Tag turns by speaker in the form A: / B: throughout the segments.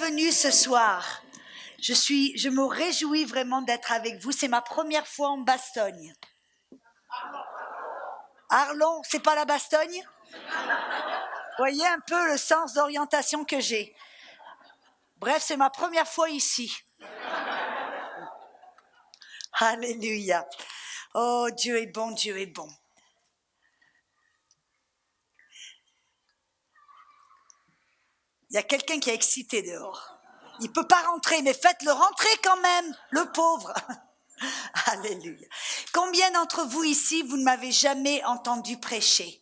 A: bienvenue ce soir. Je me réjouis vraiment d'être avec vous. C'est ma première fois en Bastogne. Arlon, c'est pas la Bastogne? Voyez un peu le sens d'orientation que j'ai. Bref, c'est ma première fois ici. Alléluia. Oh, Dieu est bon, Dieu est bon. Il y a quelqu'un qui est excité dehors. Il ne peut pas rentrer, mais faites-le rentrer quand même, le pauvre. Alléluia. Combien d'entre vous ici, vous ne m'avez jamais entendu prêcher?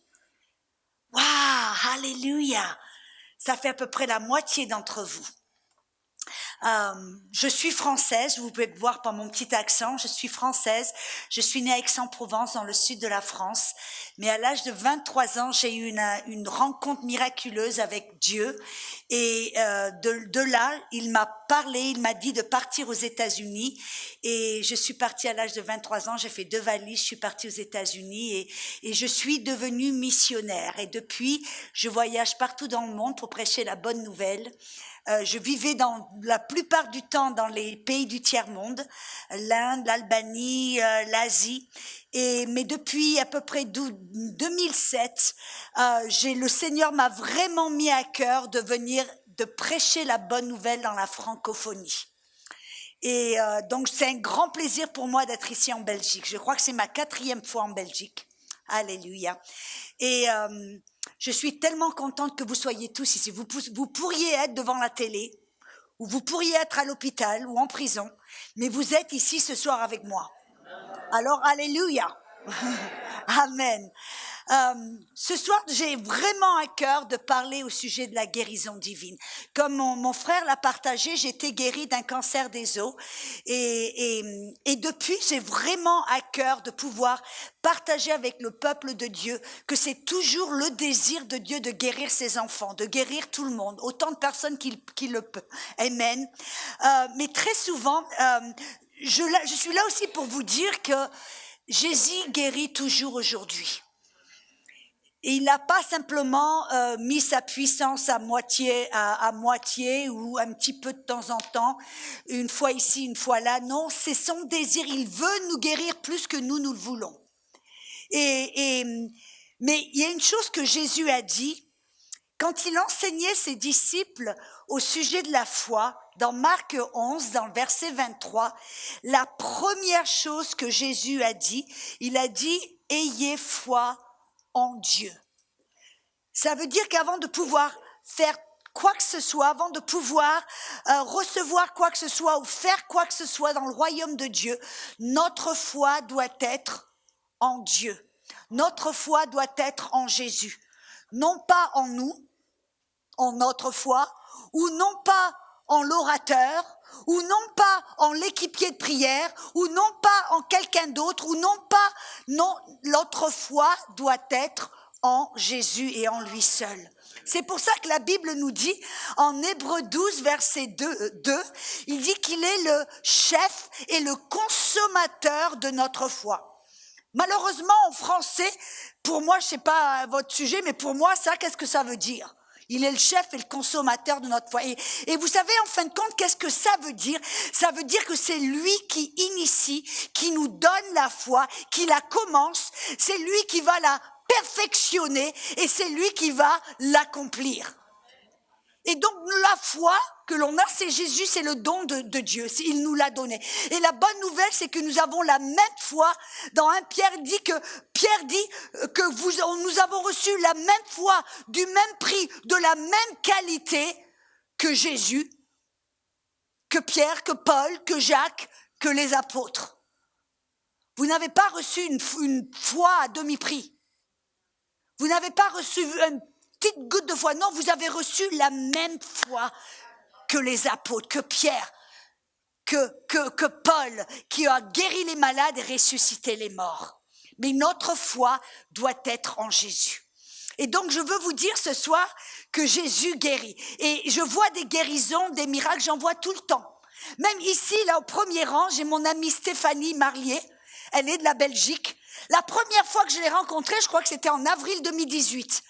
A: Waouh, alléluia. Ça fait à peu près la moitié d'entre vous. Je suis française, vous pouvez me voir par mon petit accent, je suis française, je suis née à Aix-en-Provence dans le sud de la France, mais à l'âge de 23 ans, j'ai eu une rencontre miraculeuse avec Dieu et de là, il m'a parlé, il m'a dit de partir aux États-Unis et je suis partie à l'âge de 23 ans, j'ai fait 2 valises, je suis partie aux États-Unis et je suis devenue missionnaire et depuis, je voyage partout dans le monde pour prêcher la bonne nouvelle. Je vivais dans la plupart du temps dans les pays du tiers-monde, l'Inde, l'Albanie, l'Asie. Mais depuis à peu près 2007, le Seigneur m'a vraiment mis à cœur de prêcher la bonne nouvelle dans la francophonie. Et donc c'est un grand plaisir pour moi d'être ici en Belgique. Je crois que c'est ma 4e fois en Belgique. Alléluia. Et je suis tellement contente que vous soyez tous ici. Vous pourriez être devant la télé, ou vous pourriez être à l'hôpital ou en prison, mais vous êtes ici ce soir avec moi. Alors, alléluia. Amen. Ce soir, j'ai vraiment à cœur de parler au sujet de la guérison divine. Comme mon frère l'a partagé, j'ai été guérie d'un cancer des os et depuis, j'ai vraiment à cœur de pouvoir partager avec le peuple de Dieu que c'est toujours le désir de Dieu de guérir ses enfants, de guérir tout le monde, autant de personnes qui le peuvent. Amen. Mais très souvent, je suis là aussi pour vous dire que Jésus guérit toujours aujourd'hui. Et il n'a pas simplement mis sa puissance à moitié ou un petit peu de temps en temps, une fois ici, une fois là. Non, c'est son désir. Il veut nous guérir plus que nous le voulons. Mais il y a une chose que Jésus a dit quand il enseignait ses disciples au sujet de la foi. Dans Marc 11, dans le verset 23, la première chose que Jésus a dit, il a dit « Ayez foi en Dieu ». Ça veut dire qu'avant de pouvoir faire quoi que ce soit, avant de pouvoir recevoir quoi que ce soit ou faire quoi que ce soit dans le royaume de Dieu, notre foi doit être en Dieu. Notre foi doit être en Jésus. Non pas en nous, en notre foi, ou non pas en l'orateur, ou non pas en l'équipier de prière, ou non pas en quelqu'un d'autre, non, notre foi doit être en Jésus et en lui seul. C'est pour ça que la Bible nous dit, en Hébreux 12, verset 2, il dit qu'il est le chef et le consommateur de notre foi. Malheureusement, en français, pour moi, je ne sais pas votre sujet, mais pour moi, ça, qu'est-ce que ça veut dire ? Il est le chef et le consommateur de notre foi. Et vous savez, en fin de compte, qu'est-ce que ça veut dire ? Ça veut dire que c'est lui qui initie, qui nous donne la foi, qui la commence. C'est lui qui va la perfectionner et c'est lui qui va l'accomplir. Et donc, la foi que l'on a, c'est Jésus, c'est le don de Dieu. Il nous l'a donné. Et la bonne nouvelle, c'est que nous avons la même foi. Dans 1 Pierre dit que nous avons reçu la même foi, du même prix, de la même qualité que Jésus, que Pierre, que Paul, que Jacques, que les apôtres. Vous n'avez pas reçu une foi à demi-prix. Vous n'avez pas reçu une petite goutte de foi. Non, vous avez reçu la même foi que les apôtres, que Pierre, que Paul, qui a guéri les malades et ressuscité les morts. Mais notre foi doit être en Jésus. Et donc, je veux vous dire ce soir que Jésus guérit. Et je vois des guérisons, des miracles, j'en vois tout le temps. Même ici, là, au premier rang, j'ai mon amie Stéphanie Marlier. Elle est de la Belgique. La première fois que je l'ai rencontrée, je crois que c'était en avril 2018.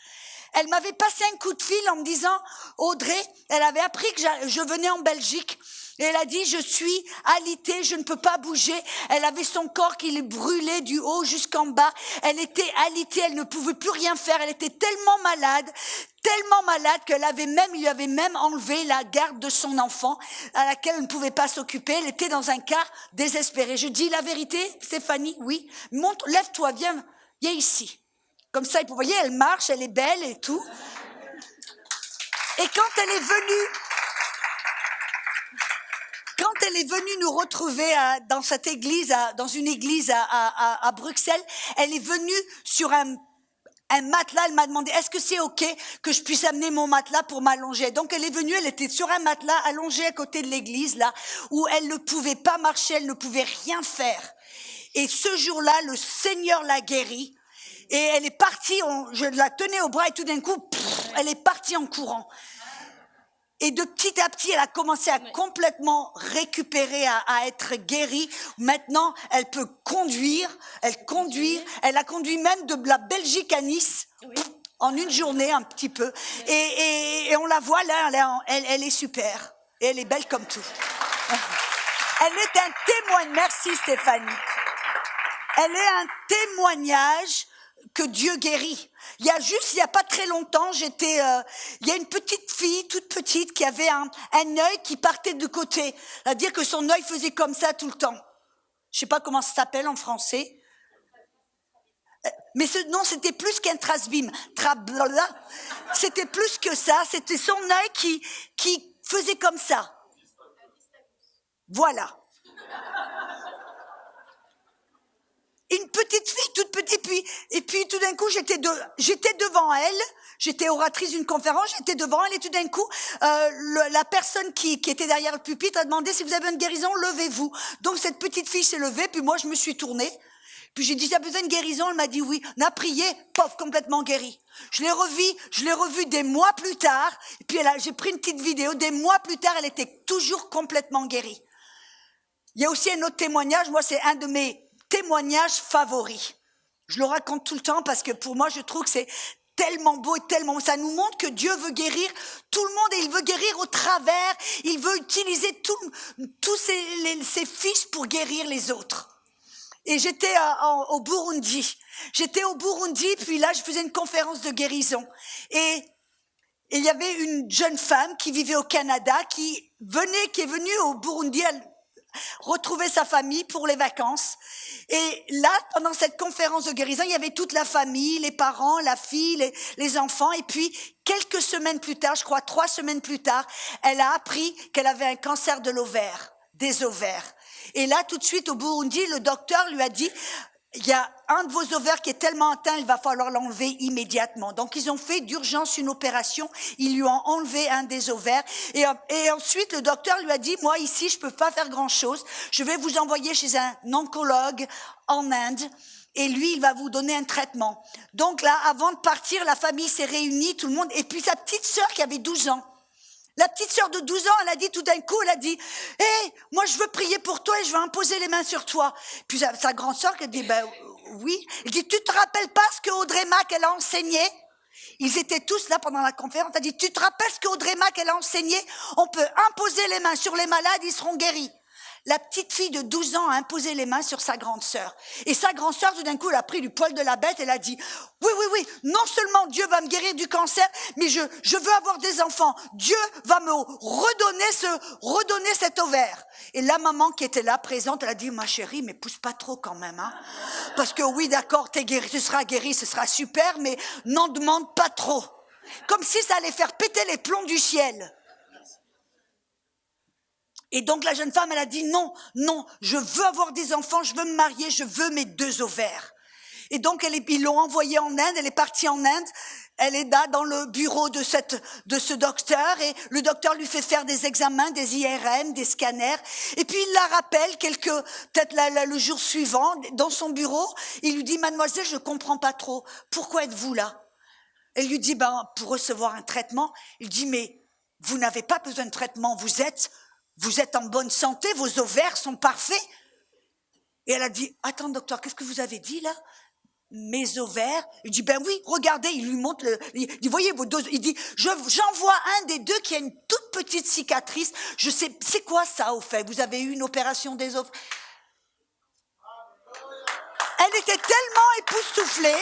A: Elle m'avait passé un coup de fil en me disant, Audrey, elle avait appris que je venais en Belgique. Et elle a dit, je suis alitée, je ne peux pas bouger. Elle avait son corps qui lui brûlait du haut jusqu'en bas. Elle était alitée, elle ne pouvait plus rien faire. Elle était tellement malade il lui avait même enlevé la garde de son enfant à laquelle elle ne pouvait pas s'occuper. Elle était dans un cas désespéré. Je dis la vérité, Stéphanie, oui. Montre, lève-toi, viens ici. Comme ça, vous voyez, elle marche, elle est belle et tout. Et quand elle est venue nous retrouver dans cette église, dans une église à Bruxelles, elle est venue sur un matelas. Elle m'a demandé, est-ce que c'est ok que je puisse amener mon matelas pour m'allonger? Donc elle est venue, elle était sur un matelas allongée à côté de l'église, là, où elle ne pouvait pas marcher, elle ne pouvait rien faire. Et ce jour-là, le Seigneur l'a guérie. Et elle est partie, je la tenais au bras et tout d'un coup, elle est partie en courant. Et de petit à petit, elle a commencé à complètement récupérer, à être guérie. Maintenant, elle peut conduire, elle a conduit même de la Belgique à Nice, en une journée, un petit peu. Et on la voit là, elle est super. Et elle est belle comme tout. Elle est un témoignage, merci Stéphanie. Elle est un témoignage que Dieu guérit. Il y a pas très longtemps, il y a une petite fille, toute petite, qui avait un œil qui partait de côté. C'est-à-dire que son œil faisait comme ça tout le temps. Je sais pas comment ça s'appelle en français. Mais non, c'était plus qu'un trasbim. C'était plus que ça. C'était son œil qui faisait comme ça. Voilà. Une petite fille, toute petite, et puis tout d'un coup, j'étais devant elle, j'étais oratrice d'une conférence, j'étais devant elle, et tout d'un coup, la personne qui était derrière le pupitre a demandé si vous avez une guérison, levez-vous. Donc cette petite fille s'est levée, puis moi je me suis tournée, puis j'ai dit, tu as besoin de guérison? Elle m'a dit oui. On a prié, pof, complètement guérie. Je l'ai revue des mois plus tard, et puis j'ai pris une petite vidéo, des mois plus tard, elle était toujours complètement guérie. Il y a aussi un autre témoignage, moi c'est un de mes témoignage favori. Je le raconte tout le temps parce que pour moi, je trouve que c'est tellement beau et tellement... Ça nous montre que Dieu veut guérir tout le monde et il veut guérir au travers. Il veut utiliser tous ses fils pour guérir les autres. Et j'étais au Burundi. Puis là, je faisais une conférence de guérison. Et il y avait une jeune femme qui vivait au Canada qui est venue au Burundi retrouver sa famille pour les vacances. Et là, pendant cette conférence de guérison, il y avait toute la famille, les parents, la fille, les enfants. Et puis, quelques semaines plus tard, je crois 3 semaines plus tard, elle a appris qu'elle avait un cancer de l'ovaire, des ovaires. Et là, tout de suite, au Burundi, le docteur lui a dit, il y a un de vos ovaires qui est tellement atteint, il va falloir l'enlever immédiatement. Donc, ils ont fait d'urgence une opération. Ils lui ont enlevé un des ovaires. Et ensuite, le docteur lui a dit, moi, ici, je peux pas faire grand-chose. Je vais vous envoyer chez un oncologue en Inde. Et lui, il va vous donner un traitement. Donc là, avant de partir, la famille s'est réunie, tout le monde. Et puis, sa petite sœur qui avait 12 ans. La petite sœur de 12 ans, elle a dit tout d'un coup, elle a dit, hé, moi je veux prier pour toi et je veux imposer les mains sur toi. Puis sa grande sœur, elle dit, ben oui. Elle dit, tu te rappelles pas ce que Audrey Mac, elle a enseigné? Ils étaient tous là pendant la conférence. Elle a dit, tu te rappelles ce que Audrey Mac, elle a enseigné? On peut imposer les mains sur les malades, ils seront guéris. La petite fille de 12 ans a imposé les mains sur sa grande sœur. Et sa grande sœur, tout d'un coup, elle a pris du poil de la bête. Elle a dit, oui, non seulement Dieu va me guérir du cancer, mais je veux avoir des enfants. Dieu va me redonner cet ovaire. Et la maman qui était là, présente, elle a dit, ma chérie, mais pousse pas trop quand même, hein. Parce que oui, d'accord, t'es guérie, tu seras guérie, ce sera super, mais n'en demande pas trop. Comme si ça allait faire péter les plombs du ciel. Et donc la jeune femme, elle a dit non, je veux avoir des enfants, je veux me marier, je veux mes 2 ovaires. Et donc ils l'ont envoyée en Inde, elle est partie en Inde, elle est là dans le bureau de ce docteur et le docteur lui fait faire des examens, des IRM, des scanners. Et puis il la rappelle peut-être le jour suivant, dans son bureau, il lui dit, mademoiselle, je comprends pas trop, pourquoi êtes-vous là? Elle lui dit, pour recevoir un traitement. Il dit, mais vous n'avez pas besoin de traitement, vous êtes en bonne santé, vos ovaires sont parfaits. Et elle a dit, attends docteur, qu'est-ce que vous avez dit là? mes ovaires. Il dit, ben oui, regardez, il lui montre il dit, voyez vos deux, il dit, j'en vois un des deux qui a une toute petite cicatrice. Je sais, c'est quoi ça au fait? Vous avez eu une opération des ovaires? Elle était tellement époustouflée.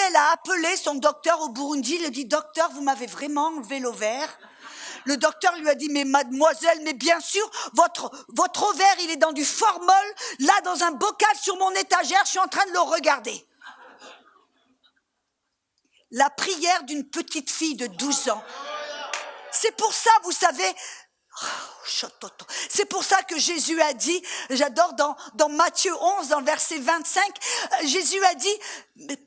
A: Elle a appelé son docteur au Burundi, il a dit, docteur, vous m'avez vraiment enlevé l'ovaire. Le docteur lui a dit, mais mademoiselle, mais bien sûr, votre ovaire, il est dans du formol, là, dans un bocal sur mon étagère, je suis en train de le regarder. La prière d'une petite fille de 12 ans. C'est pour ça, vous savez, c'est pour ça que Jésus a dit, j'adore dans Matthieu 11, dans le verset 25, Jésus a dit,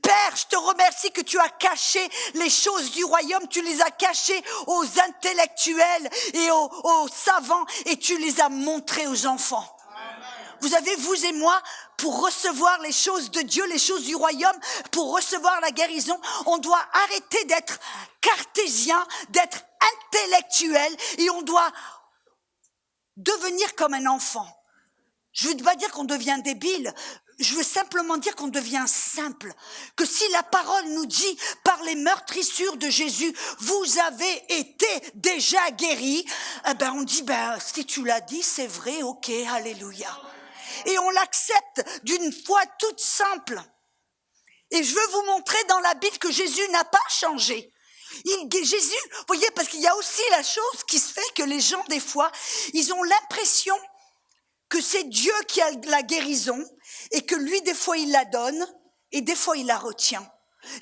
A: Père, je te remercie que tu as caché les choses du royaume, tu les as cachées aux intellectuels et aux savants et tu les as montrées aux enfants. Vous savez, vous et moi, pour recevoir les choses de Dieu, les choses du royaume, pour recevoir la guérison, on doit arrêter d'être cartésien, d'être intellectuel et on doit devenir comme un enfant. Je ne veux pas dire qu'on devient débile, je veux simplement dire qu'on devient simple. Que si la parole nous dit, par les meurtrissures de Jésus, vous avez été déjà guéris, on dit, si tu l'as dit, c'est vrai, ok, alléluia. Et on l'accepte d'une foi toute simple. Et je veux vous montrer dans la Bible que Jésus n'a pas changé. Jésus, vous voyez, parce qu'il y a aussi la chose qui se fait que les gens, des fois, ils ont l'impression que c'est Dieu qui a la guérison et que lui, des fois, il la donne et des fois, il la retient.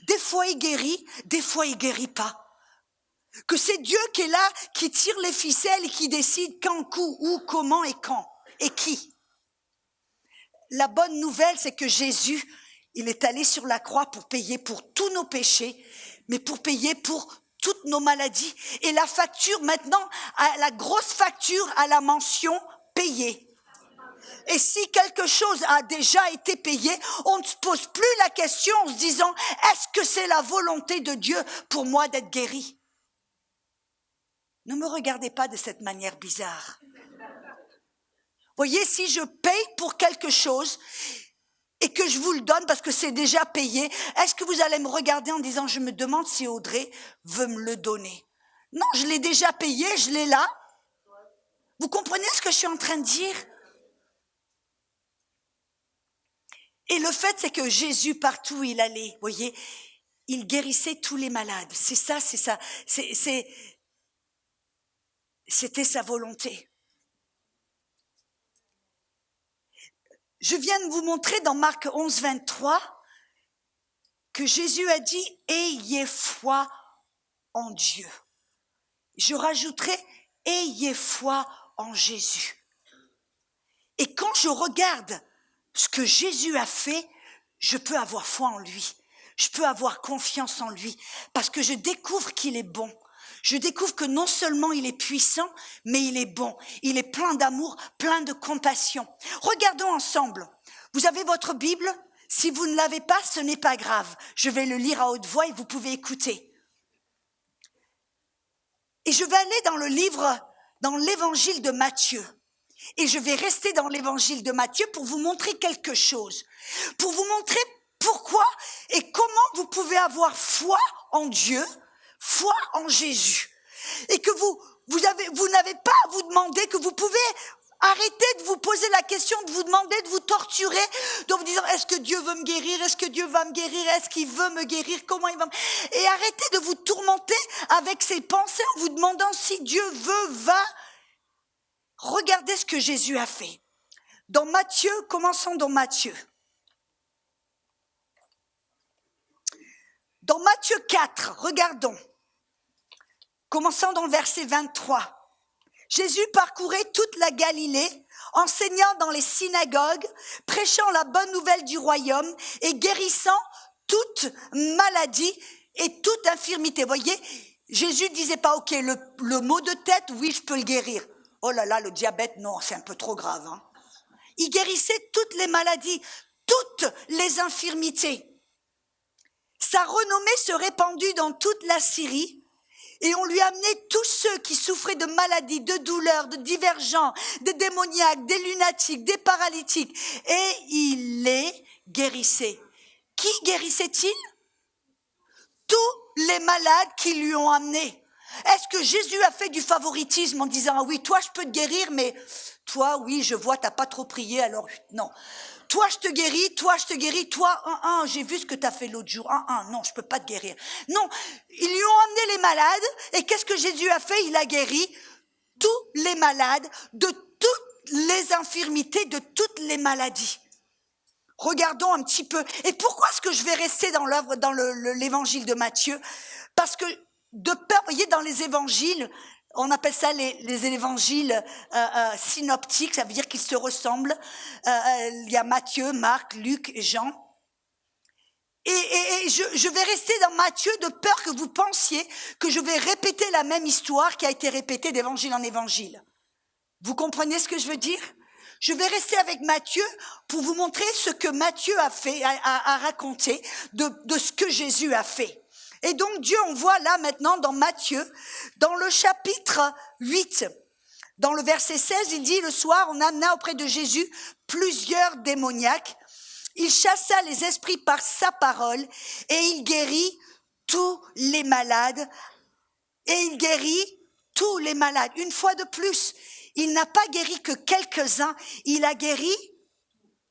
A: Des fois, il guérit, des fois, il guérit pas. Que c'est Dieu qui est là, qui tire les ficelles et qui décide quand, où, comment et quand et qui. La bonne nouvelle, c'est que Jésus, il est allé sur la croix pour payer pour tous nos péchés, mais pour payer pour toutes nos maladies. Et la facture, maintenant, la grosse facture a la mention payée. Et si quelque chose a déjà été payé, on ne se pose plus la question en se disant, est-ce que c'est la volonté de Dieu pour moi d'être guéri? Ne me regardez pas de cette manière bizarre. Voyez, si je paye pour quelque chose et que je vous le donne parce que c'est déjà payé, est-ce que vous allez me regarder en disant, je me demande si Audrey veut me le donner? Non, je l'ai déjà payé, je l'ai là. Vous comprenez ce que je suis en train de dire? Et le fait, c'est que Jésus, partout où il allait, voyez, il guérissait tous les malades. C'est ça, c'était sa volonté. Je viens de vous montrer dans Marc 11, 23 que Jésus a dit « Ayez foi en Dieu ». Je rajouterai « Ayez foi en Jésus ». Et quand je regarde ce que Jésus a fait, je peux avoir foi en lui. Je peux avoir confiance en lui parce que je découvre qu'il est bon. Je découvre que non seulement il est puissant, mais il est bon. Il est plein d'amour, plein de compassion. Regardons ensemble. Vous avez votre Bible? Si vous ne l'avez pas, ce n'est pas grave. Je vais le lire à haute voix et vous pouvez écouter. Et je vais aller dans l'évangile de Matthieu. Et je vais rester dans l'évangile de Matthieu pour vous montrer quelque chose. Pour vous montrer pourquoi et comment vous pouvez avoir foi en Dieu, foi en Jésus. Et que vous n'avez pas à vous demander, que vous pouvez arrêter de vous poser la question, de vous demander, de vous torturer, de vous dire, est-ce que Dieu veut me guérir? Est-ce que Dieu va me guérir? Est-ce qu'il veut me guérir? Comment il va me... Et arrêtez de vous tourmenter avec ces pensées en vous demandant si Dieu veut, va. Regardez ce que Jésus a fait. Dans Matthieu, commençons dans Matthieu. Dans Matthieu 4, regardons. Commençons dans le verset 23. Jésus parcourait toute la Galilée, enseignant dans les synagogues, prêchant la bonne nouvelle du royaume et guérissant toute maladie et toute infirmité. Vous voyez, Jésus disait pas, ok, le mot de tête, oui, je peux le guérir. Oh là là, le diabète, non, c'est un peu trop grave. Hein. Il guérissait toutes les maladies, toutes les infirmités. Sa renommée se répandit dans toute la Syrie Et on lui a amené tous ceux qui souffraient de maladies, de douleurs, de divergents, des démoniaques, des lunatiques, des paralytiques. Et il les guérissait. Qui guérissait-il? Tous les malades qui lui ont amené. Est-ce que Jésus a fait du favoritisme en disant, ah oui, toi je peux te guérir, mais toi, oui, je vois, t'as pas trop prié, alors non. Toi je te guéris, toi, j'ai vu ce que t'as fait l'autre jour, non, je peux pas te guérir. Non, ils lui ont amené les malades, et qu'est-ce que Jésus a fait? Il a guéri tous les malades de toutes les infirmités, de toutes les maladies. Regardons un petit peu. Et pourquoi est-ce que je vais rester dans l'œuvre, dans l'évangile de Matthieu? Parce que de peur, vous voyez, dans les évangiles, on appelle ça les évangiles synoptiques, ça veut dire qu'ils se ressemblent. Il y a Matthieu, Marc, Luc et Jean. Et je vais rester dans Matthieu de peur que vous pensiez que je vais répéter la même histoire qui a été répétée d'évangile en évangile. Vous comprenez ce que je veux dire? Je vais rester avec Matthieu pour vous montrer ce que Matthieu a fait, a raconté de ce que Jésus a fait. Et donc Dieu, on voit là maintenant dans Matthieu, dans le chapitre 8, dans le verset 16, il dit, le soir, on amena auprès de Jésus plusieurs démoniaques. Il chassa les esprits par sa parole et il guérit tous les malades. Et il guérit tous les malades. Une fois de plus, il n'a pas guéri que quelques-uns, il a guéri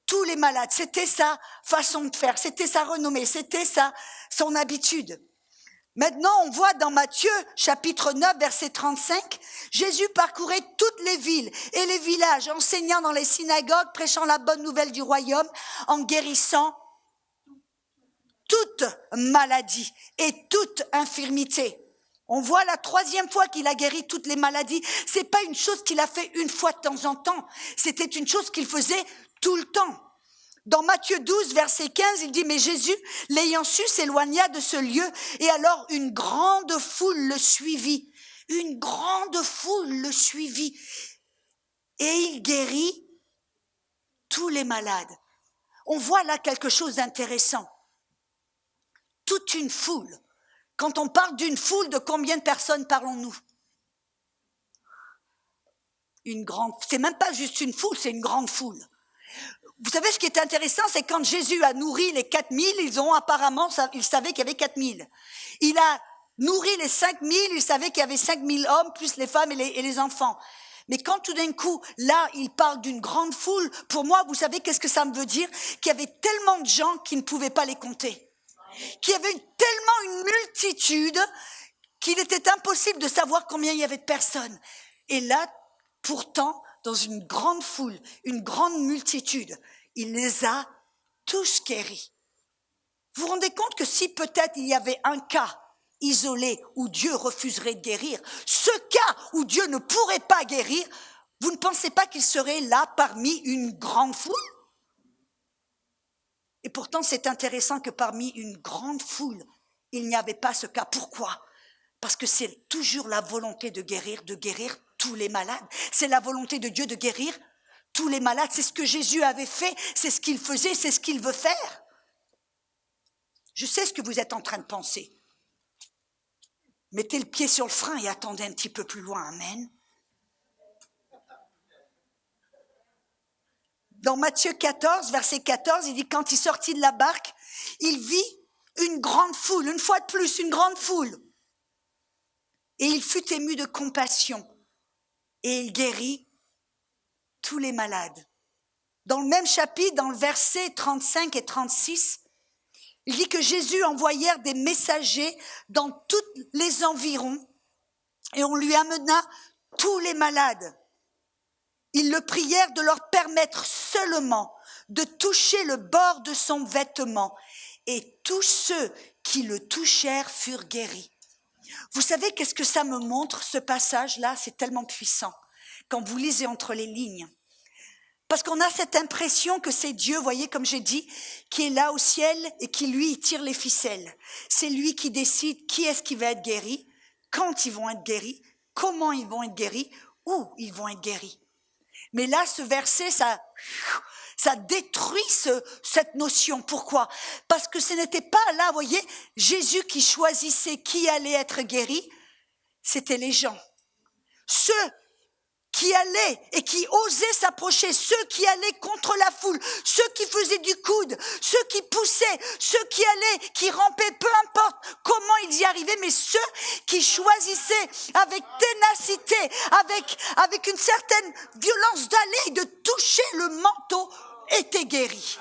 A: tous les malades. C'était sa façon de faire, c'était sa renommée, c'était son habitude. Maintenant, on voit dans Matthieu, chapitre 9, verset 35, Jésus parcourait toutes les villes et les villages, enseignant dans les synagogues, prêchant la bonne nouvelle du royaume, en guérissant toute maladie et toute infirmité. On voit la troisième fois qu'il a guéri toutes les maladies. C'est pas une chose qu'il a fait une fois de temps en temps. C'était une chose qu'il faisait tout le temps. Dans Matthieu 12, verset 15, il dit, mais Jésus, l'ayant su, s'éloigna de ce lieu, et alors une grande foule le suivit. Une grande foule le suivit. Et il guérit tous les malades. On voit là quelque chose d'intéressant. Toute une foule. Quand on parle d'une foule, de combien de personnes parlons-nous? Une grande, c'est même pas juste une foule, c'est une grande foule. Vous savez, ce qui est intéressant, c'est quand Jésus a nourri les 4000, ils savaient qu'il y avait 4000. Il a nourri les 5000, ils savaient qu'il y avait 5000 hommes, plus les femmes et les enfants. Mais quand tout d'un coup, là, il parle d'une grande foule, pour moi, vous savez, qu'est-ce que ça me veut dire? Qu'il y avait tellement de gens qui ne pouvaient pas les compter. Qu'il y avait tellement une multitude qu'il était impossible de savoir combien il y avait de personnes. Et là, pourtant, dans une grande foule, une grande multitude, il les a tous guéris. Vous vous rendez compte que si peut-être il y avait un cas isolé où Dieu refuserait de guérir, ce cas où Dieu ne pourrait pas guérir, vous ne pensez pas qu'il serait là parmi une grande foule? Et pourtant, c'est intéressant que parmi une grande foule, il n'y avait pas ce cas. Pourquoi? Parce que c'est toujours la volonté de guérir tous les malades. C'est la volonté de Dieu de guérir tous les malades. C'est ce que Jésus avait fait, c'est ce qu'il faisait, c'est ce qu'il veut faire. Je sais ce que vous êtes en train de penser. Mettez le pied sur le frein et attendez un petit peu plus loin. Amen. Dans Matthieu 14, verset 14, il dit, quand il sortit de la barque, il vit une grande foule, une fois de plus, une grande foule. Et il fut ému de compassion. Et il guérit tous les malades. Dans le même chapitre, dans le verset 35 et 36, il dit que Jésus envoyèrent des messagers dans tous les environs et on lui amena tous les malades. Ils le prièrent de leur permettre seulement de toucher le bord de son vêtement et tous ceux qui le touchèrent furent guéris. Vous savez qu'est-ce que ça me montre, ce passage-là? C'est tellement puissant quand vous lisez entre les lignes. Parce qu'on a cette impression que c'est Dieu, voyez, comme j'ai dit, qui est là au ciel et qui, lui, tire les ficelles. C'est lui qui décide qui est-ce qui va être guéri, quand ils vont être guéris, comment ils vont être guéris, où ils vont être guéris. Mais là, ce verset, ça détruit cette notion. Pourquoi? Parce que ce n'était pas là, vous voyez, Jésus qui choisissait qui allait être guéri, C'était les gens. Ceux qui allaient et qui osaient s'approcher, ceux qui allaient contre la foule, ceux qui faisaient du coude, ceux qui poussaient, ceux qui allaient, qui rampaient, peu importe comment ils y arrivaient, mais ceux qui choisissaient avec ténacité, avec une certaine violence d'aller et de toucher le manteau, étaient guéris.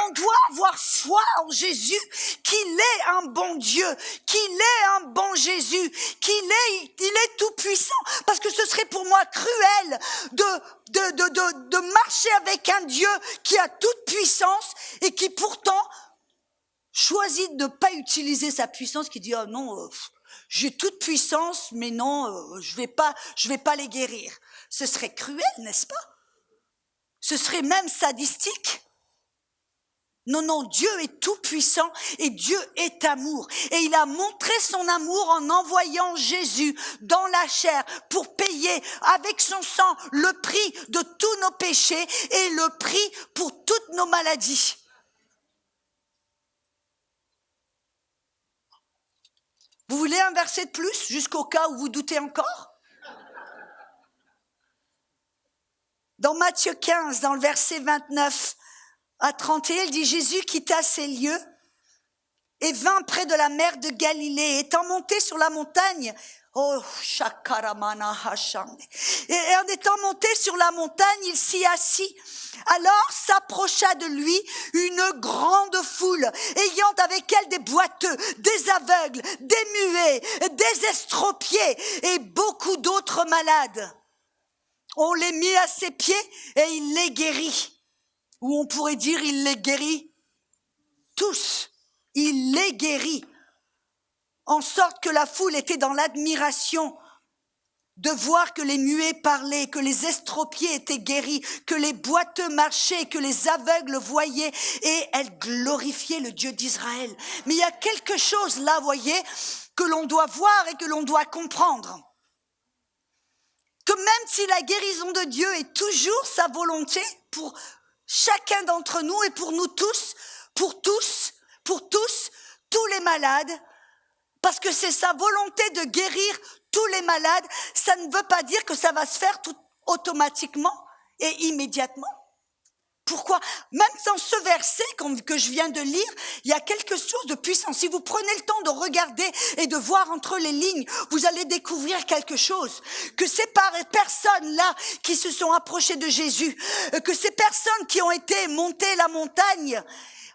A: On doit avoir foi en Jésus, qu'il est un bon Dieu, qu'il est un bon Jésus, il est tout puissant. Parce que ce serait pour moi cruel de marcher avec un Dieu qui a toute puissance et qui pourtant choisit de ne pas utiliser sa puissance, qui dit, oh non, j'ai toute puissance, mais non, je vais pas les guérir. Ce serait cruel, n'est-ce pas? Ce serait même sadistique. Non, Dieu est tout puissant et Dieu est amour. Et il a montré son amour en envoyant Jésus dans la chair pour payer avec son sang le prix de tous nos péchés et le prix pour toutes nos maladies. Vous voulez un verset de plus jusqu'au cas où vous doutez encore? Dans Matthieu 15, dans le verset 29 à 31, il dit, Jésus quitta ces lieux et vint près de la mer de Galilée. Étant monté sur la montagne, et en étant monté sur la montagne, il s'y assit. Alors s'approcha de lui une grande foule, ayant avec elle des boiteux, des aveugles, des muets, des estropiés et beaucoup d'autres malades. On les mit à ses pieds et il les guérit. Ou on pourrait dire, il les guérit tous. Il les guérit. En sorte que la foule était dans l'admiration de voir que les muets parlaient, que les estropiés étaient guéris, que les boiteux marchaient, que les aveugles voyaient, et elle glorifiait le Dieu d'Israël. Mais il y a quelque chose là, vous voyez, que l'on doit voir et que l'on doit comprendre. Que même si la guérison de Dieu est toujours sa volonté pour chacun d'entre nous et pour nous tous, tous les malades, parce que c'est sa volonté de guérir tous les malades, ça ne veut pas dire que ça va se faire tout automatiquement et immédiatement. Pourquoi? Même dans ce verset que je viens de lire, il y a quelque chose de puissant. Si vous prenez le temps de regarder et de voir entre les lignes, vous allez découvrir quelque chose. Que ces personnes-là qui se sont approchées de Jésus, que ces personnes qui ont été montées la montagne,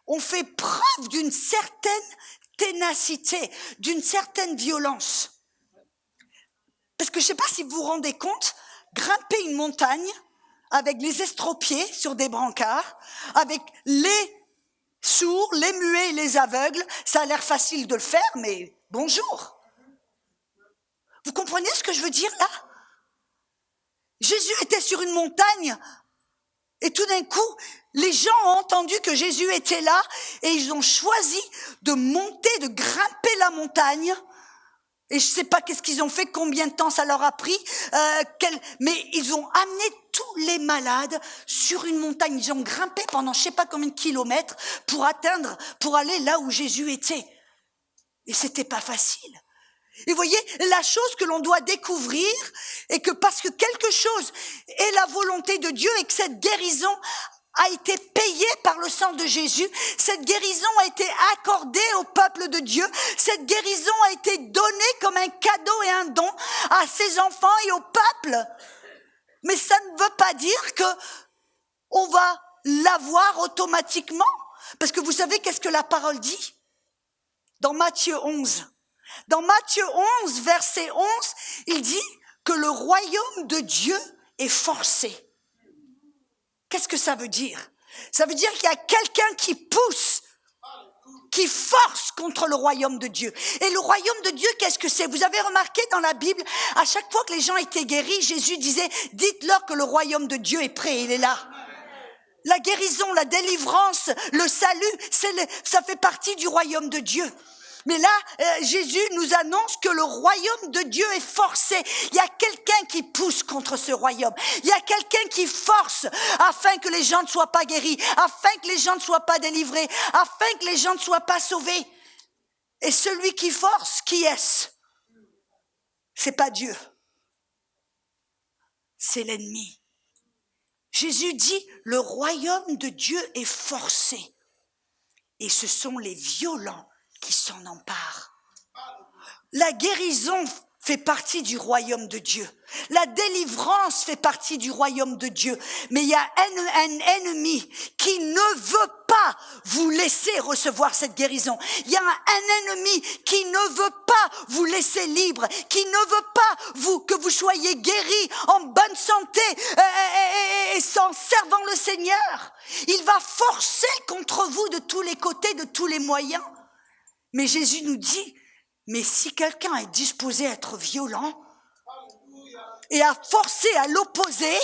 A: ont fait preuve d'une certaine ténacité, d'une certaine violence. Parce que je ne sais pas si vous vous rendez compte, grimper une montagne avec les estropiés sur des brancards, avec les sourds, les muets et les aveugles, ça a l'air facile de le faire, mais bonjour. Vous comprenez ce que je veux dire là? Jésus était sur une montagne et tout d'un coup, les gens ont entendu que Jésus était là et ils ont choisi de monter, de grimper la montagne. Et je ne sais pas qu'est-ce qu'ils ont fait, combien de temps ça leur a pris, mais ils ont amené tous les malades sur une montagne. Ils ont grimpé pendant je ne sais pas combien de kilomètres pour aller là où Jésus était. Et c'était pas facile. Et vous voyez, la chose que l'on doit découvrir, est que parce que quelque chose est la volonté de Dieu et que cette guérison a été payée par le sang de Jésus, cette guérison a été accordée au peuple de Dieu, cette guérison a été donnée comme un cadeau et un don à ses enfants et au peuple. Mais ça ne veut pas dire que on va l'avoir automatiquement. Parce que vous savez qu'est-ce que la parole dit? Dans Matthieu 11. Dans Matthieu 11, verset 11, il dit que le royaume de Dieu est forcé. Qu'est-ce que ça veut dire? Ça veut dire qu'il y a quelqu'un qui pousse, qui force contre le royaume de Dieu. Et le royaume de Dieu, qu'est-ce que c'est? Vous avez remarqué dans la Bible, à chaque fois que les gens étaient guéris, Jésus disait, dites-leur que le royaume de Dieu est prêt, il est là. La guérison, la délivrance, le salut, ça fait partie du royaume de Dieu. Mais là, Jésus nous annonce que le royaume de Dieu est forcé. Il y a quelqu'un qui pousse contre ce royaume. Il y a quelqu'un qui force afin que les gens ne soient pas guéris, afin que les gens ne soient pas délivrés, afin que les gens ne soient pas sauvés. Et celui qui force, qui est-ce? C'est pas Dieu. C'est l'ennemi. Jésus dit, le royaume de Dieu est forcé. Et ce sont les violents qui s'en emparent. La guérison fait partie du royaume de Dieu. La délivrance fait partie du royaume de Dieu. Mais il y a un ennemi qui ne veut pas vous laisser recevoir cette guérison. Il y a un ennemi qui ne veut pas vous laisser libre, qui ne veut pas que vous soyez guéris en bonne santé et en servant le Seigneur. Il va forcer contre vous de tous les côtés, de tous les moyens. Mais Jésus nous dit, mais si quelqu'un est disposé à être violent et à forcer à l'opposer,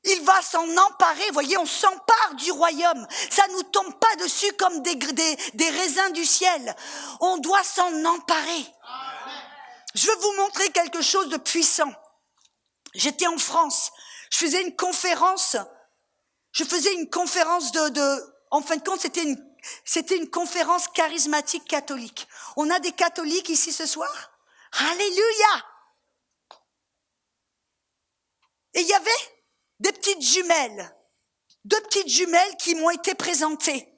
A: il va s'en emparer. Vous voyez, on s'empare du royaume. Ça ne nous tombe pas dessus comme des raisins du ciel. On doit s'en emparer. Je veux vous montrer quelque chose de puissant. J'étais en France. Je faisais une conférence. En fin de compte, c'était une conférence charismatique catholique. On a des catholiques ici ce soir? Alléluia! Et il y avait deux petites jumelles qui m'ont été présentées.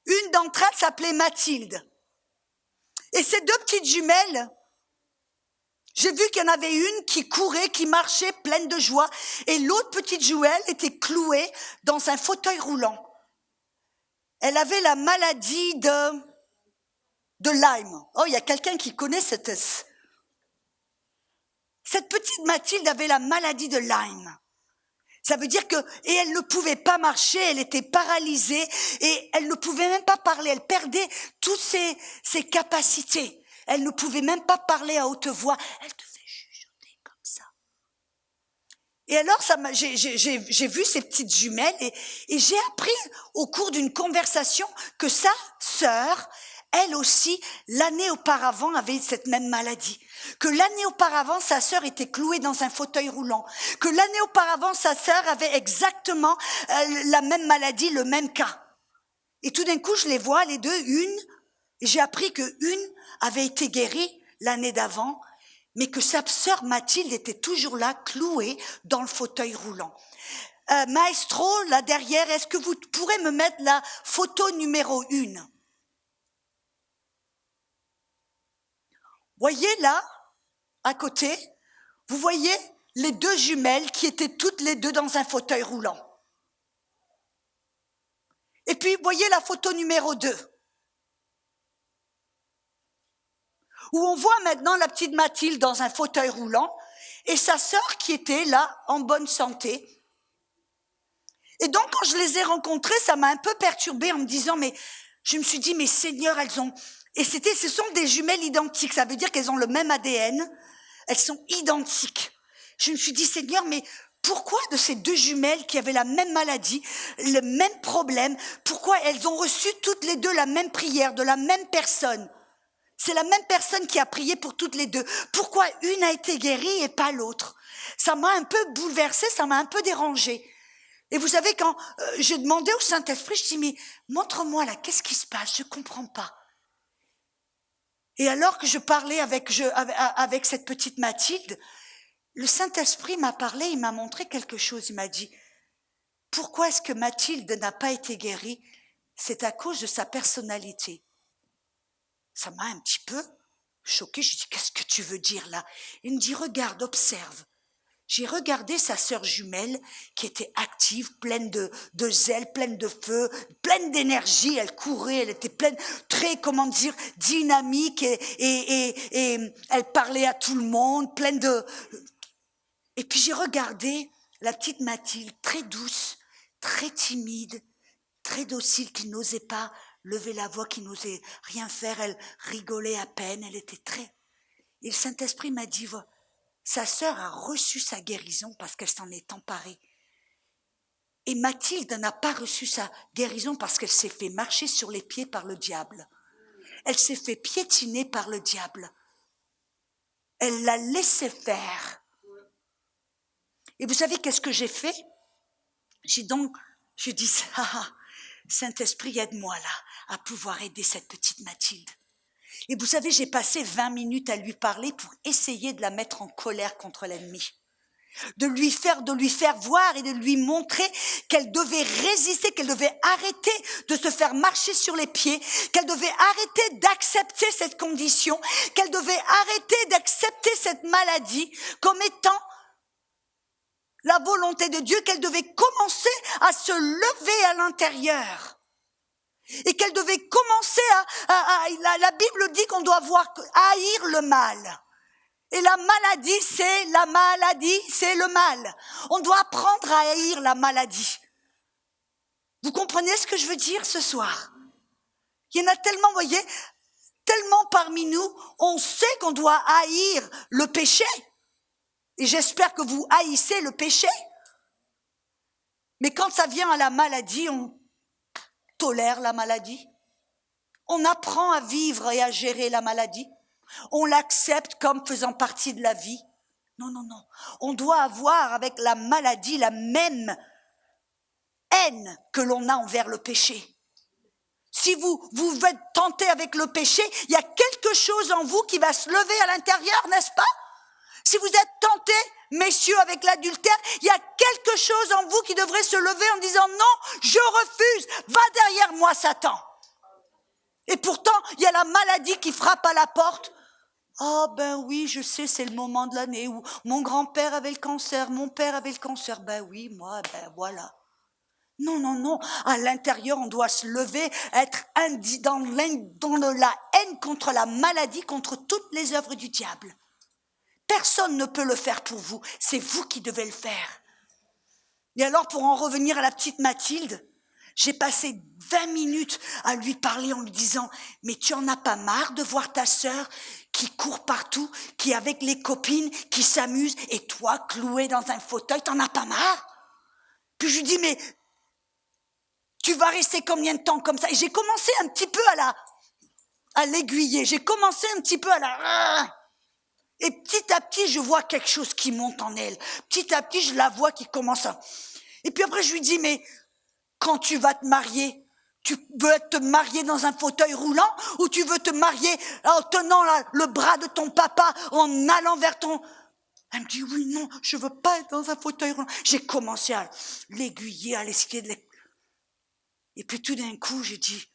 A: Une d'entre elles s'appelait Mathilde. Et ces deux petites jumelles, j'ai vu qu'il y en avait une qui courait, qui marchait pleine de joie, et l'autre petite jumelle était clouée dans un fauteuil roulant. Elle avait la maladie de Lyme. Oh, il y a quelqu'un qui connaît cette petite Mathilde avait la maladie de Lyme. Ça veut dire et elle ne pouvait pas marcher, elle était paralysée, et elle ne pouvait même pas parler, elle perdait toutes ses capacités. Elle ne pouvait même pas parler à haute voix, elle devait chuchoter comme ça. Et alors, j'ai vu ces petites jumelles, et j'ai appris au cours d'une conversation que sa sœur, elle aussi, l'année auparavant, avait cette même maladie. Que l'année auparavant, sa sœur était clouée dans un fauteuil roulant. Que l'année auparavant, sa sœur avait exactement la même maladie, le même cas. Et tout d'un coup, je les vois, les deux, et j'ai appris qu'une avait été guérie l'année d'avant, mais que sa sœur Mathilde était toujours là, clouée dans le fauteuil roulant. Maestro, là derrière, est-ce que vous pourrez me mettre la photo numéro 1? Voyez là, à côté, vous voyez les deux jumelles qui étaient toutes les deux dans un fauteuil roulant. Et puis, voyez la photo numéro 2, où on voit maintenant la petite Mathilde dans un fauteuil roulant et sa sœur qui était là, en bonne santé. Et donc, quand je les ai rencontrées, ça m'a un peu perturbée en me disant, je me suis dit, mais Seigneur, ce sont des jumelles identiques, ça veut dire qu'elles ont le même ADN, elles sont identiques. Je me suis dit, Seigneur, mais pourquoi de ces deux jumelles qui avaient la même maladie, le même problème, pourquoi elles ont reçu toutes les deux la même prière de la même personne? C'est la même personne qui a prié pour toutes les deux. Pourquoi une a été guérie et pas l'autre? Ça m'a un peu bouleversée, ça m'a un peu dérangée. Et vous savez, quand j'ai demandé au Saint-Esprit, je dis, mais montre-moi là, qu'est-ce qui se passe? Je comprends pas. Et alors que je parlais avec cette petite Mathilde, le Saint-Esprit m'a parlé, il m'a montré quelque chose. Il m'a dit, pourquoi est-ce que Mathilde n'a pas été guérie? C'est à cause de sa personnalité. Ça m'a un petit peu choquée. Je dis, qu'est-ce que tu veux dire là? Il me dit, regarde, observe. J'ai regardé sa sœur jumelle qui était active, pleine de zèle, pleine de feu, pleine d'énergie. Elle courait, elle était pleine, très, dynamique et elle parlait à tout le monde, pleine de... Et puis j'ai regardé la petite Mathilde, très douce, très timide, très docile, qui n'osait pas lever la voix, qui n'osait rien faire. Elle rigolait à peine, elle était très... Et le Saint-Esprit m'a dit... Sa sœur a reçu sa guérison parce qu'elle s'en est emparée. Et Mathilde n'a pas reçu sa guérison parce qu'elle s'est fait marcher sur les pieds par le diable. Elle s'est fait piétiner par le diable. Elle l'a laissé faire. Et vous savez qu'est-ce que j'ai fait? Je dis, Saint-Esprit, aide-moi là, à pouvoir aider cette petite Mathilde. Et vous savez, j'ai passé 20 minutes à lui parler pour essayer de la mettre en colère contre l'ennemi. De lui faire voir et de lui montrer qu'elle devait résister, qu'elle devait arrêter de se faire marcher sur les pieds, qu'elle devait arrêter d'accepter cette condition, qu'elle devait arrêter d'accepter cette maladie comme étant la volonté de Dieu, qu'elle devait commencer à se lever à l'intérieur. Et qu'elle devait commencer la Bible dit qu'on doit haïr le mal. Et la maladie, c'est le mal. On doit apprendre à haïr la maladie. Vous comprenez ce que je veux dire ce soir? Il y en a tellement, vous voyez, tellement parmi nous, on sait qu'on doit haïr le péché. Et j'espère que vous haïssez le péché. Mais quand ça vient à la maladie, on tolère la maladie. On apprend à vivre et à gérer la maladie. On l'accepte comme faisant partie de la vie. Non, non, non. On doit avoir avec la maladie la même haine que l'on a envers le péché. Si vous êtes tenté avec le péché, il y a quelque chose en vous qui va se lever à l'intérieur, n'est-ce pas? Si vous êtes tenté, messieurs, avec l'adultère, il y a quelque chose en vous qui devrait se lever en disant non, je refuse, va derrière moi, Satan. Et pourtant, il y a la maladie qui frappe à la porte. Ah ben oui, je sais, c'est le moment de l'année où mon grand-père avait le cancer, mon père avait le cancer. Ben oui, moi, ben voilà. Non, non, non. À l'intérieur, on doit se lever, être dans la haine contre la maladie, contre toutes les œuvres du diable. Personne ne peut le faire pour vous. C'est vous qui devez le faire. Et alors, pour en revenir à la petite Mathilde, j'ai passé 20 minutes à lui parler en lui disant « Mais tu en as pas marre de voir ta sœur qui court partout, qui est avec les copines, qui s'amuse, et toi, cloué dans un fauteuil, t'en as pas marre ?» Puis je lui dis « Mais tu vas rester combien de temps comme ça ?» Et j'ai commencé un petit peu à l'aiguiller, j'ai commencé un petit peu à la... Et petit à petit, je vois quelque chose qui monte en elle. Petit à petit, je la vois qui commence à... Et puis après, je lui dis, mais quand tu vas te marier, tu veux te marier dans un fauteuil roulant ou tu veux te marier en tenant le bras de ton papa, en allant vers ton... Elle me dit, oui, non, je veux pas être dans un fauteuil roulant. J'ai commencé à l'aiguiller, à l'essayer de... Et puis tout d'un coup, j'ai dit,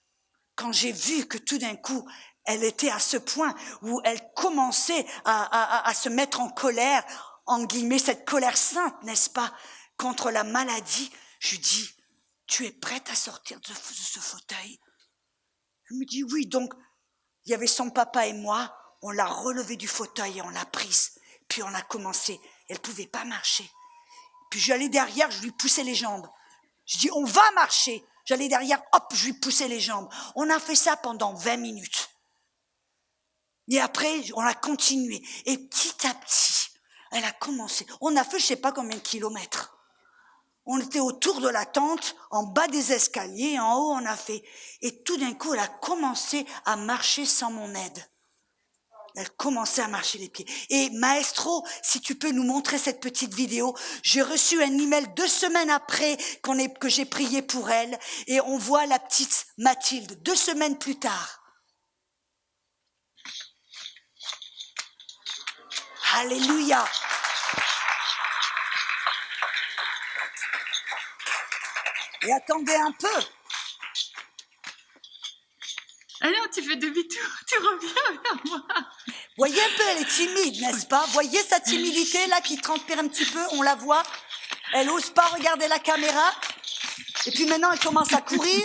A: quand j'ai vu que tout d'un coup, elle était à ce point où elle commençait à se mettre en colère, en guillemets, cette colère sainte, n'est-ce pas, contre la maladie. Je lui dis, tu es prête à sortir de ce fauteuil? Elle me dit, oui. Donc, il y avait son papa et moi, on l'a relevée du fauteuil et on l'a prise. Puis on a commencé. Elle pouvait pas marcher. Puis je suis allée derrière, je lui poussais les jambes. Je dis, on va marcher. J'allais derrière, hop, je lui poussais les jambes. On a fait ça pendant 20 minutes. Et après, on a continué. Et petit à petit, elle a commencé. On a fait je sais pas combien de kilomètres. On était autour de la tente, en bas des escaliers, en haut on a fait. Et tout d'un coup, elle a commencé à marcher sans mon aide. Elle commençait à marcher les pieds. Et Maestro, si tu peux nous montrer cette petite vidéo, j'ai reçu un email 2 semaines après que j'ai prié pour elle. Et on voit la petite Mathilde 2 semaines plus tard. Alléluia. Et attendez un peu.
B: Alors, tu fais demi-tour, tu reviens vers moi.
A: Voyez un peu, elle est timide, n'est-ce pas? Voyez sa timidité là qui transpire un petit peu, on la voit. Elle n'ose pas regarder la caméra. Et puis maintenant, elle commence à courir.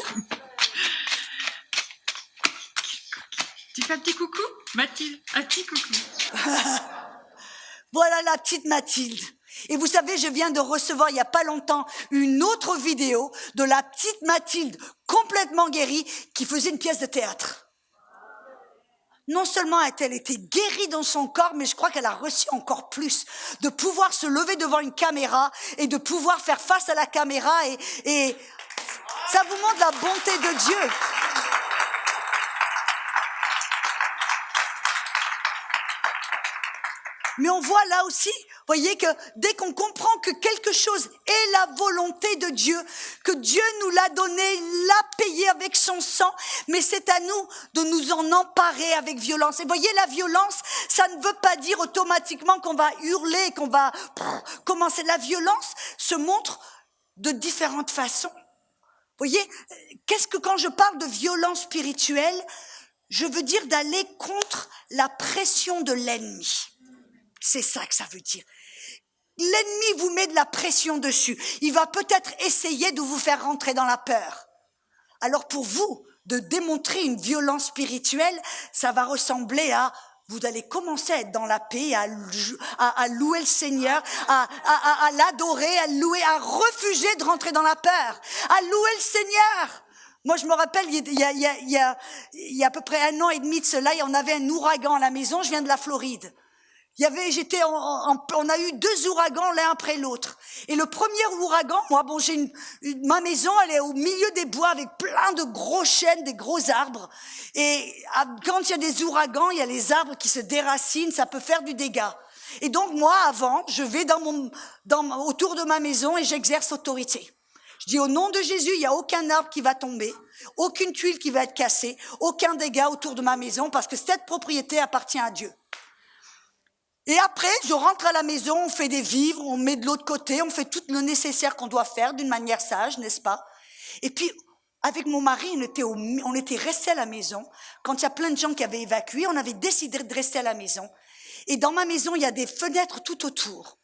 B: Tu fais un petit coucou, Mathilde? Un petit coucou.
A: Voilà la petite Mathilde. Et vous savez, je viens de recevoir il n'y a pas longtemps une autre vidéo de la petite Mathilde complètement guérie qui faisait une pièce de théâtre. non seulement a-t-elle été guérie dans son corps, mais je crois qu'elle a reçu encore plus de pouvoir se lever devant une caméra et de pouvoir faire face à la caméra et ça vous montre la bonté de Dieu. Mais on voit là aussi, voyez que dès qu'on comprend que quelque chose est la volonté de Dieu, que Dieu nous l'a donné, l'a payé avec son sang, mais c'est à nous de nous en emparer avec violence. Et voyez, la violence, ça ne veut pas dire automatiquement qu'on va hurler, qu'on va commencer. La violence se montre de différentes façons. Voyez, qu'est-ce que quand je parle de violence spirituelle, je veux dire d'aller contre la pression de l'ennemi. C'est ça que ça veut dire. L'ennemi vous met de la pression dessus. Il va peut-être essayer de vous faire rentrer dans la peur. Alors pour vous, de démontrer une violence spirituelle, ça va ressembler à, vous allez commencer à être dans la paix, à louer le Seigneur, à l'adorer, à louer, à refuser de rentrer dans la peur, à louer le Seigneur. Moi, je me rappelle, il y a à peu près 1 an et demi de cela, on avait un ouragan à la maison, je viens de la Floride. On a eu 2 ouragans l'un après l'autre. Et le premier ouragan, moi, ma maison, elle est au milieu des bois avec plein de gros chênes, des gros arbres. Et quand il y a des ouragans, il y a les arbres qui se déracinent, ça peut faire du dégât. Et donc, moi, avant, je vais autour de ma maison et j'exerce autorité. Je dis au nom de Jésus, il n'y a aucun arbre qui va tomber, aucune tuile qui va être cassée, aucun dégât autour de ma maison parce que cette propriété appartient à Dieu. Et après, je rentre à la maison, on fait des vivres, on met de l'autre côté, on fait tout le nécessaire qu'on doit faire d'une manière sage, n'est-ce pas? Et puis, avec mon mari, on était restés à la maison. Quand il y a plein de gens qui avaient évacué, on avait décidé de rester à la maison. Et dans ma maison, il y a des fenêtres tout autour.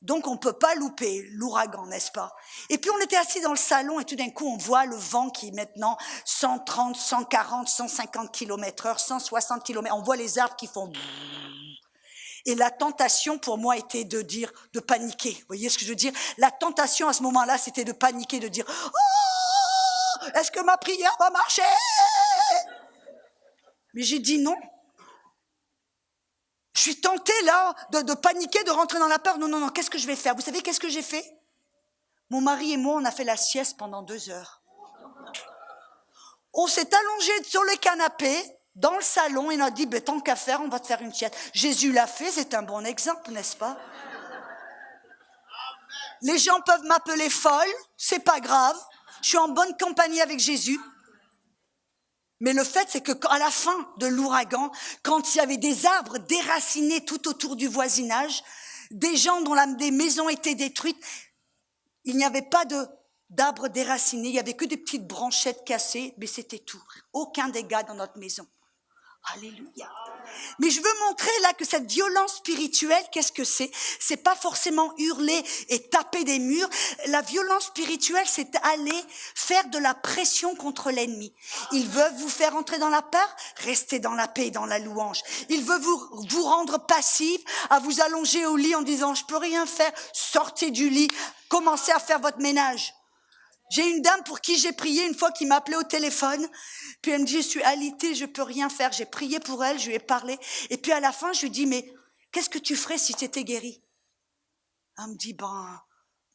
A: Donc, on ne peut pas louper l'ouragan, n'est-ce pas? Et puis, on était assis dans le salon et tout d'un coup, on voit le vent qui est maintenant 130, 140, 150 km/h, 160 km. On voit les arbres qui font... Et la tentation pour moi était de paniquer. Vous voyez ce que je veux dire? La tentation à ce moment-là, c'était de paniquer, de dire « Oh, est-ce que ma prière va marcher ?» Mais j'ai dit non. Je suis tentée là de paniquer, de rentrer dans la peur. Non, qu'est-ce que je vais faire? Vous savez qu'est-ce que j'ai fait? Mon mari et moi, on a fait la sieste pendant 2 heures. On s'est allongé sur le canapé, dans le salon, il a dit, tant qu'à faire, on va te faire une sieste. Jésus l'a fait, c'est un bon exemple, n'est-ce pas? Les gens peuvent m'appeler folle, c'est pas grave. Je suis en bonne compagnie avec Jésus. Mais le fait, c'est qu'à la fin de l'ouragan, quand il y avait des arbres déracinés tout autour du voisinage, des gens dont des maisons étaient détruites, il n'y avait pas d'arbres déracinés, il n'y avait que des petites branchettes cassées, mais c'était tout. Aucun dégât dans notre maison. Alléluia. Mais je veux montrer là que cette violence spirituelle, qu'est-ce que c'est? C'est pas forcément hurler et taper des murs. La violence spirituelle, c'est aller faire de la pression contre l'ennemi. Il veut vous faire entrer dans la peur, restez dans la paix et dans la louange. Il veut vous rendre passif, à vous allonger au lit en disant je peux rien faire. Sortez du lit, commencez à faire votre ménage. J'ai une dame pour qui j'ai prié une fois qui m'a appelé au téléphone. Puis elle me dit, je suis alitée, je peux rien faire. J'ai prié pour elle, je lui ai parlé. Et puis à la fin, je lui dis, mais qu'est-ce que tu ferais si tu étais guérie? Elle me dit,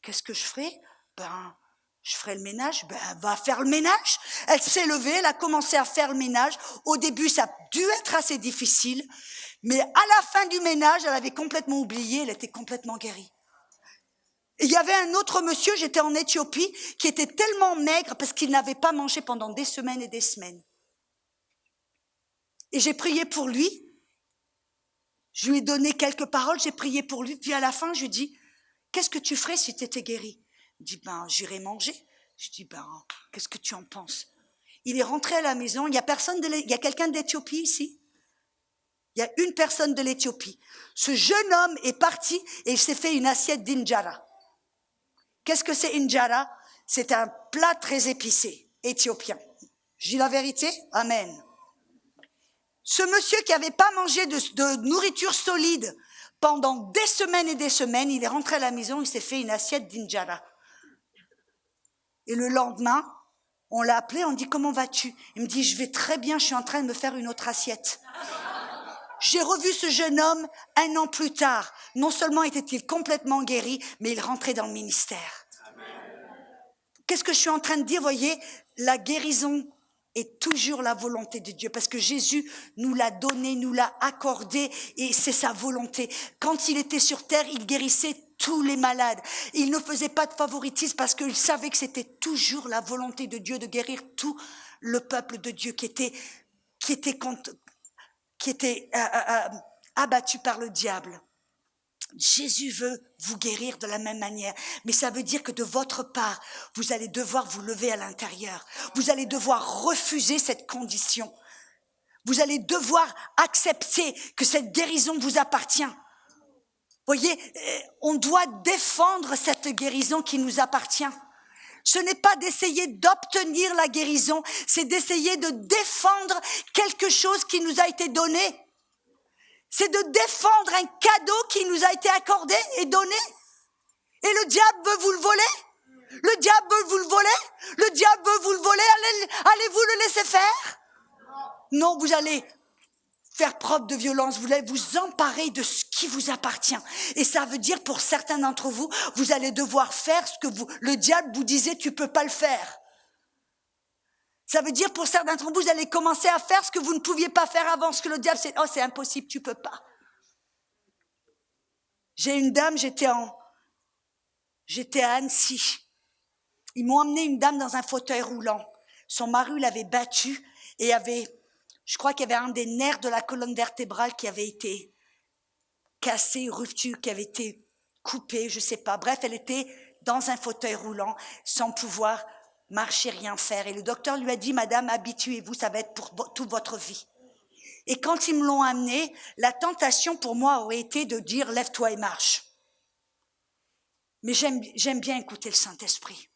A: qu'est-ce que je ferais? Je ferais le ménage. Va faire le ménage. Elle s'est levée, elle a commencé à faire le ménage. Au début, ça a dû être assez difficile. Mais à la fin du ménage, elle avait complètement oublié, elle était complètement guérie. Il y avait un autre monsieur, j'étais en Éthiopie, qui était tellement maigre parce qu'il n'avait pas mangé pendant des semaines et des semaines. Et j'ai prié pour lui. Je lui ai donné quelques paroles, j'ai prié pour lui. Puis à la fin, je lui ai dit, qu'est-ce que tu ferais si tu étais guéri? Il dit, j'irai manger. Je dis, qu'est-ce que tu en penses? Il est rentré à la maison, il y a quelqu'un d'Éthiopie ici? Il y a une personne de l'Éthiopie. Ce jeune homme est parti et il s'est fait une assiette d'injera. Qu'est-ce que c'est injera? C'est un plat très épicé, éthiopien. Je dis la vérité? Amen. Ce monsieur qui n'avait pas mangé de nourriture solide pendant des semaines et des semaines, il est rentré à la maison, il s'est fait une assiette d'injera. Et le lendemain, On l'a appelé, on dit, comment vas-tu? Il me dit, je vais très bien, je suis en train de me faire une autre assiette. J'ai revu ce jeune homme 1 an plus tard. Non seulement était-il complètement guéri, mais il rentrait dans le ministère. Qu'est-ce que je suis en train de dire? Voyez, la guérison est toujours la volonté de Dieu, parce que Jésus nous l'a donné, nous l'a accordé, et c'est sa volonté. Quand il était sur terre, il guérissait tous les malades. Il ne faisait pas de favoritisme parce qu'il savait que c'était toujours la volonté de Dieu de guérir tout le peuple de Dieu qui était abattu par le diable. Jésus veut vous guérir de la même manière, mais ça veut dire que de votre part, vous allez devoir vous lever à l'intérieur. Vous allez devoir refuser cette condition. Vous allez devoir accepter que cette guérison vous appartient. Voyez, on doit défendre cette guérison qui nous appartient. Ce n'est pas d'essayer d'obtenir la guérison, c'est d'essayer de défendre quelque chose qui nous a été donné. C'est de défendre un cadeau qui nous a été accordé et donné. Et le diable veut vous le voler. Le diable veut vous le voler. Le diable veut vous le voler. Allez-vous le laisser faire? Non, vous allez faire preuve de violence. Vous allez vous emparer de ce qui vous appartient. Et ça veut dire pour certains d'entre vous, vous allez devoir faire ce que le diable vous disait, tu peux pas le faire. Ça veut dire pour certains d'entre vous, vous allez commencer à faire ce que vous ne pouviez pas faire avant, ce que le diable c'est, oh c'est impossible, tu peux pas. J'ai une dame, j'étais à Annecy. Ils m'ont emmené une dame dans un fauteuil roulant. Son mari l'avait battue et je crois qu'il y avait un des nerfs de la colonne vertébrale qui avait été cassé, rupture, qui avait été coupé, je sais pas. Bref, elle était dans un fauteuil roulant sans pouvoir marcher, rien faire. Et le docteur lui a dit, madame, habituez-vous, ça va être pour toute votre vie. Et quand ils me l'ont amené, la tentation pour moi aurait été de dire, lève-toi et marche. Mais j'aime bien écouter le Saint-Esprit.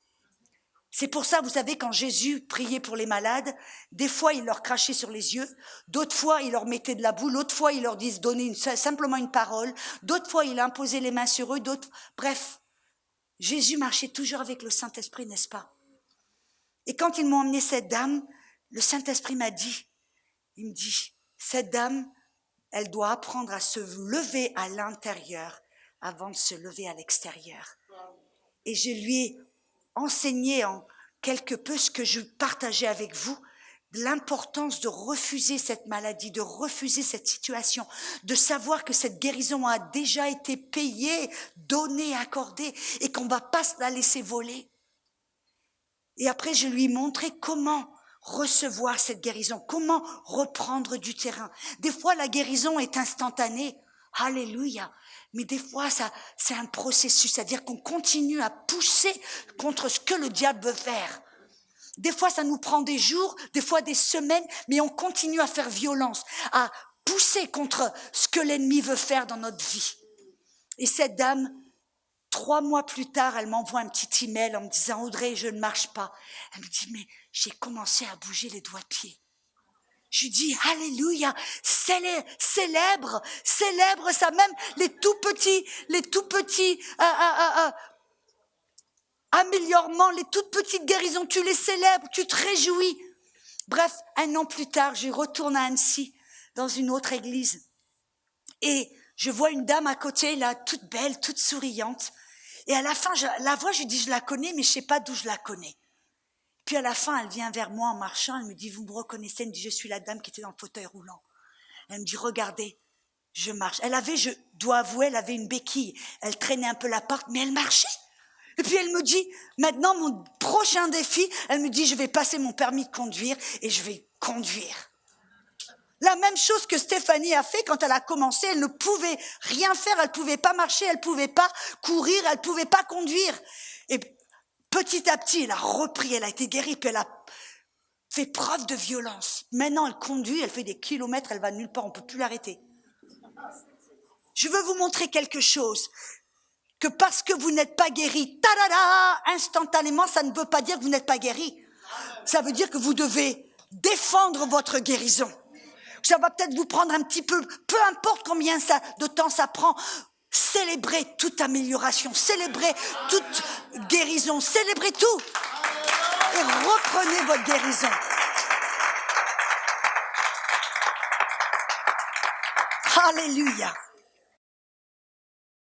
A: C'est pour ça, vous savez, quand Jésus priait pour les malades, des fois il leur crachait sur les yeux, d'autres fois il leur mettait de la boue, d'autres fois il leur disait donner simplement une parole, d'autres fois il imposait les mains sur eux, bref, Jésus marchait toujours avec le Saint-Esprit, n'est-ce pas? Et quand ils m'ont emmené cette dame, le Saint-Esprit m'a dit, il me dit, cette dame, elle doit apprendre à se lever à l'intérieur avant de se lever à l'extérieur. Et je lui ai enseigné en quelque peu ce que je partageais avec vous, l'importance de refuser cette maladie, de refuser cette situation, de savoir que cette guérison a déjà été payée, donnée, accordée, et qu'on ne va pas la laisser voler. Et après, je lui ai montré comment recevoir cette guérison, comment reprendre du terrain. Des fois, la guérison est instantanée. Alléluia. Mais des fois, c'est un processus, c'est-à-dire qu'on continue à pousser contre ce que le diable veut faire. Des fois, ça nous prend des jours, des fois des semaines, mais on continue à faire violence, à pousser contre ce que l'ennemi veut faire dans notre vie. Et cette dame, 3 mois plus tard, elle m'envoie un petit email en me disant « Audrey, je ne marche pas ». Elle me dit « Mais j'ai commencé à bouger les doigts de pied ». Je lui dis « Alléluia, célèbre ça, même les tout petits améliorements, les toutes petites guérisons, tu les célèbres, tu te réjouis. » Bref, 1 an plus tard, je retourne à Annecy, dans une autre église. Et je vois une dame à côté, là, toute belle, toute souriante. Et à la fin, je la vois, je lui dis, je la connais, mais je sais pas d'où je la connais. Puis à la fin, elle vient vers moi en marchant, elle me dit, vous me reconnaissez? Elle me dit, je suis la dame qui était dans le fauteuil roulant. Elle me dit, regardez, je marche. Je dois avouer, elle avait une béquille. Elle traînait un peu la porte, mais elle marchait. Et puis elle me dit, maintenant, mon prochain défi, elle me dit, je vais passer mon permis de conduire et je vais conduire. La même chose que Stéphanie a fait quand elle a commencé, elle ne pouvait rien faire, elle ne pouvait pas marcher, elle ne pouvait pas courir, elle ne pouvait pas conduire. Et petit à petit, elle a repris, elle a été guérie, puis elle a fait preuve de violence. Maintenant, elle conduit, elle fait des kilomètres, elle va nulle part, on ne peut plus l'arrêter. Je veux vous montrer quelque chose, que parce que vous n'êtes pas guéri, instantanément, ça ne veut pas dire que vous n'êtes pas guéri. Ça veut dire que vous devez défendre votre guérison. Ça va peut-être vous prendre un petit peu importe combien de temps ça prend. Célébrez toute amélioration, célébrez toute guérison, célébrez tout. et reprenez votre guérison. Alléluia.